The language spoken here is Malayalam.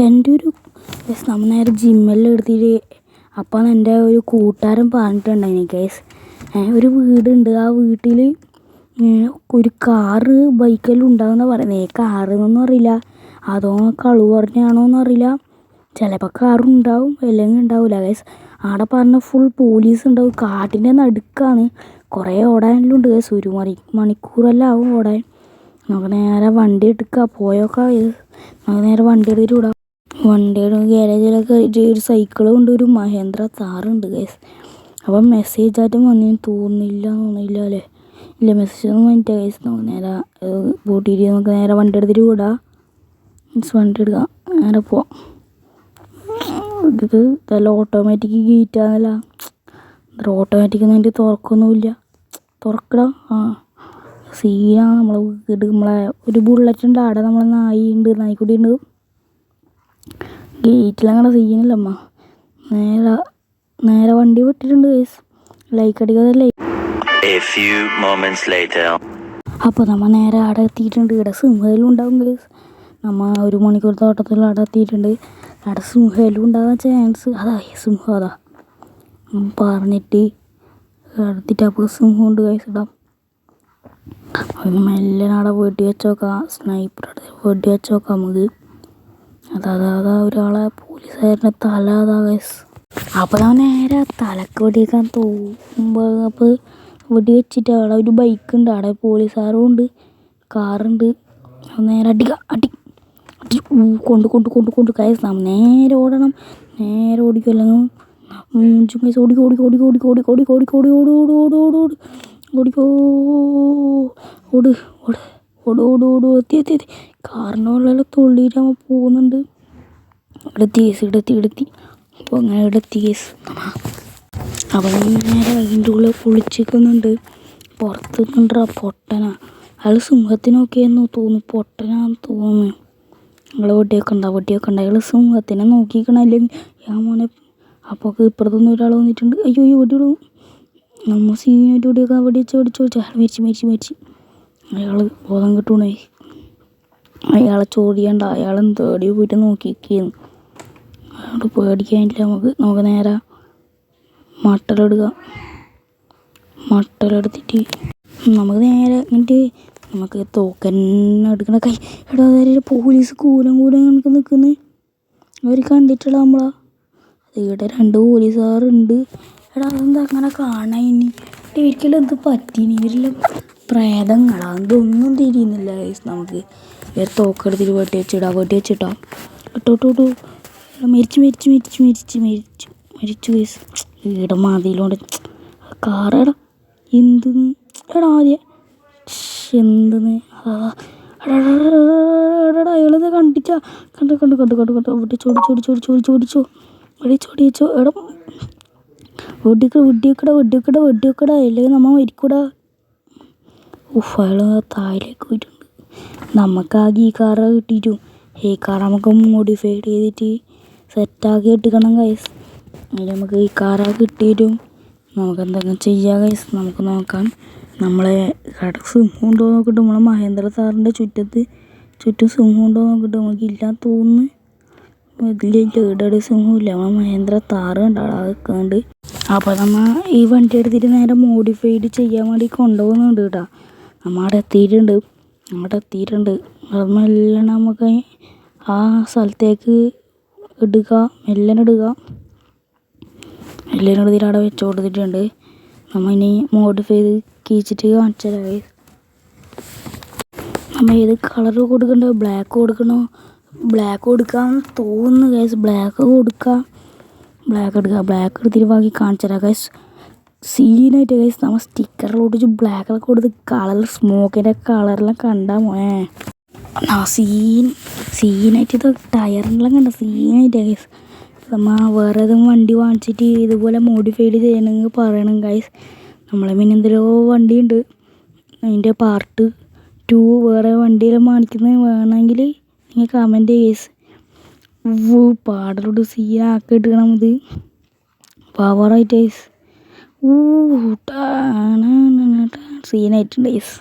എൻ്റെ ഒരു നമ്മൾ നേരെ ജിമ്മെല്ലാം എടുത്തിട്ട് അപ്പം എൻ്റെ ഒരു കൂട്ടുകാരൻ പറഞ്ഞിട്ടുണ്ടായിന് ഗൈസ്. ഒരു വീടുണ്ട്, ആ വീട്ടിൽ ഒരു കാറ് ബൈക്കെല്ലാം ഉണ്ടാകുന്ന പറയുന്നത്. കാറെന്നൊന്നും അറിയില്ല, അതോ കളു പറഞ്ഞാണോന്നും അറിയില്ല. ചിലപ്പോൾ കാറുണ്ടാവും അല്ലെങ്കിൽ ഉണ്ടാവില്ല ഗൈസ്. അവിടെ പറഞ്ഞ ഫുൾ പോലീസ് ഉണ്ടാവും. കാട്ടിൻ്റെ നടുക്കാണ്, കുറേ ഓടാനെല്ലാം ഉണ്ട് ഗൈസ്. ഒരു മണിക്കൂറെല്ലാം ആവും ഓടാൻ. നമുക്ക് നേരെ വണ്ടി എടുക്കുക, പോയൊക്കെ നമുക്ക് നേരെ വണ്ടി എടുത്തിട്ട് വിടാം. വണ്ടിയുടെ ഗ്യാരേജിലൊക്കെ ഒരു സൈക്കിളും ഉണ്ട്, ഒരു മഹേന്ദ്ര താറുണ്ട് ഗൈസ്. അപ്പം മെസ്സേജ് ആയിട്ടും വന്നു തോന്നില്ല അല്ലേ? ഇല്ല, മെസ്സേജ് ഒന്നും വന്നിട്ട് ഗൈസ്. നമുക്ക് നേരെ കൂട്ടിയിട്ട് നമുക്ക് നേരെ വണ്ടി എടുത്തിട്ട് വിടാം. വണ്ടി എടുക്കാം, നേരെ പോവാം. ഇത് നല്ല ഓട്ടോമാറ്റിക് ഗേറ്റാണല്ല. ഓട്ടോമാറ്റിക് ഒന്നും അതിൻ്റെ തുറക്കൊന്നുമില്ല. തുറക്കടാ. സീനാണ് നമ്മളെ വീട്. നമ്മളെ ഒരു ബുള്ളറ്റ് ഉണ്ട്, അവിടെ നമ്മളെ നായ്ക്കുട്ടി ഉണ്ട്. ഗേറ്റിലങ്ങനെ സീനില്ലമ്മ. നേരെ വണ്ടി വിട്ടിട്ടുണ്ട് ഗൈസ്. ലൈക്ക് അടിക്കാതെ അപ്പോൾ നമ്മൾ നേരെ അവിടെ എത്തിയിട്ടുണ്ട്. ഇവിടെ സിംഹയിലും ഉണ്ടാവും ഗൈസ്. നമ്മൾ 1 മണിക്കൂർ തോട്ടത്തിൽ അവിടെ എത്തിയിട്ടുണ്ട്. അവിടെ സിംഹയിലും ഉണ്ടാകാൻ ചാൻസ്. അതാ സിംഹം, അതാ പറഞ്ഞിട്ട് എടുത്തിട്ട് അപ്പോൾ സിംഹം ഉണ്ട് ഗൈസ്. ഇടാം മെല്ലെ അവിടെ വെടി വെച്ച് നോക്കാം. സ്നൈപ്പർ വെടി വെച്ച് നോക്കാം നമുക്ക്. അതാ ഒരാളെ പോലീസുകാരൻ്റെ തല അതാ ഗൈസ്. അപ്പോൾ നമ്മൾ നേരെ തലക്ക് വെടിവെക്കാൻ തോന്നുമ്പോൾ അപ്പോൾ വെടി വെച്ചിട്ട് അവിടെ ഒരു ബൈക്കുണ്ട്, അവിടെ പോലീസുകാരും ഉണ്ട്, കാറുണ്ട്. നേരെ അടി കൊണ്ട് ഗൈസ്. നമ്മൾ നേരെ ഓടണം, നേരെ ഓടിക്കും. അല്ലെങ്കിൽ ഗൈസ് ഓടിക്കോ എത്തി. കാറിൻ്റെ ഉള്ളിൽ തുള്ളിയിട്ട് നമ്മൾ പോകുന്നുണ്ട്. ഇടത്തി അപ്പോൾ അങ്ങനെ ഇടത്തി കേസ്. അപ്പോൾ നേരെ അതിൻ്റെ ഉള്ളിൽ കുളിച്ചിരിക്കുന്നുണ്ട്. പുറത്ത് നിന്നിട്ടാ പൊട്ടനാ. അയാൾ സിംഹത്തിനൊക്കെയെന്ന് തോന്നുന്നു, പൊട്ടനാന്ന് തോന്നുന്നു. നിങ്ങൾ വെടിയൊക്കെ ഉണ്ട്. അയാൾ സിംഹത്തിനെ നോക്കിക്കണം, അല്ലെങ്കിൽ ഞാൻ മോനെ. അപ്പോൾ ഇപ്പുറത്തുനിന്ന് ഒരാൾ വന്നിട്ടുണ്ട്. അയ്യോ വെടിയിടും. നമ്മൾ സീനിയായിട്ട് വെടിയൊക്കെ വെടിച്ച് അയാൾ മരിച്ച്. അയാൾ ബോധം കിട്ടണേ. അയാളെ ചോദിക്കണ്ട, അയാളും തേടി പോയിട്ട് നോക്കിയിരിക്കുന്നു. അയാളോട് പേടിക്കാനില്ല. നമുക്ക് നേരെ മട്ടലെടുത്തിട്ട് നമുക്ക് നേരെ എന്നിട്ട് നമുക്ക് തോക്കെടുക്കണ കൈ. എടാ പോലീസ് കൂലം കണക്ക് നിൽക്കുന്നു. അവർ കണ്ടിട്ടുള്ള നമ്മളാ. ഇവിടെ 2 പോലീസുകാരുണ്ട്. എടാ അതെന്താ അങ്ങനെ കാണാൻ? ഇവർക്കെല്ലാം എന്ത് പറ്റീനി? ഇവരെല്ലാം പ്രേതങ്ങളാ, എന്തൊന്നും തിരിയുന്നില്ല ഗൈസ്. നമുക്ക് ഇവർ തോക്കെടുത്തിട്ട് വെട്ടി വെച്ചിട്ടാ ഇട്ടോട്ടു. മരിച്ചു ഗൈസ്. ഇവിടെ മതിയിലോണ്ട് കാറടാ. എന്തെന്ന് എടാ ആദ്യം എന്തെന്ന് അയാളത് കണ്ടിച്ചാ കണ്ടു വെടിച്ചോ എടാ. വെടിവെക്കടാ അല്ലെങ്കിൽ നമ്മ മരിക്കൂടാ. അയാൾ താഴേക്ക് പോയിട്ടുണ്ട്. നമുക്കാകെ ഈ കാറ് കിട്ടിയിട്ടു. ഈ കാർ നമുക്ക് മോഡിഫൈഡ് ചെയ്തിട്ട് സെറ്റാക്കി എടുക്കണം ഗൈസ്. അതിൽ നമുക്ക് ഈ കാറ് കിട്ടിയിട്ടും നമുക്ക് എന്തെങ്കിലും ചെയ്യാം ഗൈസ്. നമുക്ക് നോക്കാം. നമ്മളെ സിംഹം ഉണ്ടോ നോക്കിയിട്ട് നമ്മളെ മഹേന്ദ്ര താറിൻ്റെ ചുറ്റും സിംഹം ഉണ്ടോ നോക്കിയിട്ട് നമുക്ക് ഇല്ലാന്ന് തോന്നുന്നു. ഇതിൻ്റെ സിംഹമില്ല. നമ്മളെ മഹേന്ദ്ര താറ് കണ്ടാടാ വെക്കുന്നുണ്ട്. അപ്പോൾ നമ്മൾ ഈ വണ്ടി എടുത്തിട്ട് നേരെ മോഡിഫൈഡ് ചെയ്യാൻ വേണ്ടി കൊണ്ടുപോകുന്നുണ്ട് കേട്ടോ. നമ്മൾ അവിടെ എത്തിയിട്ടുണ്ട്. അത് മെല്ലെ നമുക്ക് ആ സ്ഥലത്തേക്ക് മെല്ലനെ എടുത്തിട്ട് അവിടെ വെച്ച് കൊടുത്തിട്ടുണ്ട്. നമ്മൾ ഇനി മോഡിഫൈ ചെയ്ത് കീച്ചിട്ട് കാണിച്ചു തരാം. നമ്മൾ ഏത് കളർ കൊടുക്കണ്ടോ? ബ്ലാക്ക് കൊടുക്കാമെന്ന് തോന്നുന്നു ഗൈസ്. ബ്ലാക്ക് എടുത്തിട്ട് ബാക്കി കാണിച്ചു തരാം ഗൈസ്. സീനായിട്ട് ഗൈസ്. നമ്മൾ സ്റ്റിക്കറിലോട്ട് ബ്ലാക്കൊക്കെ കൊടുത്ത് കളർ സ്മോക്കിൻ്റെ കളറെല്ലാം കണ്ടാൽ മോനെ സീനായിട്ട്. ഇത് ടയറെല്ലാം കണ്ട സീനായിട്ട് ഗൈസ്. നമ്മൾ വേറെ ഏതെങ്കിലും വണ്ടി വാങ്ങിച്ചിട്ട് ഇതുപോലെ മോഡിഫൈഡ് ചെയ്യണമെങ്കിൽ പറയണം ഗൈസ്. നമ്മളെ പിന്നെ എന്തെല്ലോ വണ്ടിയുണ്ട്, അതിൻ്റെ പാർട്ട് 2 വേറെ വണ്ടിയെല്ലാം വാങ്ങിക്കുന്നത് വേണമെങ്കിൽ നിങ്ങൾ കമൻറ്റ് ഗൈസ്. പാടലോട്ട് സീനാക്കി എടുക്കണം. ഇത് പവറായിട്ട് ഗൈസ്. സീനായിട്ടുണ്ട് ഗൈസ്.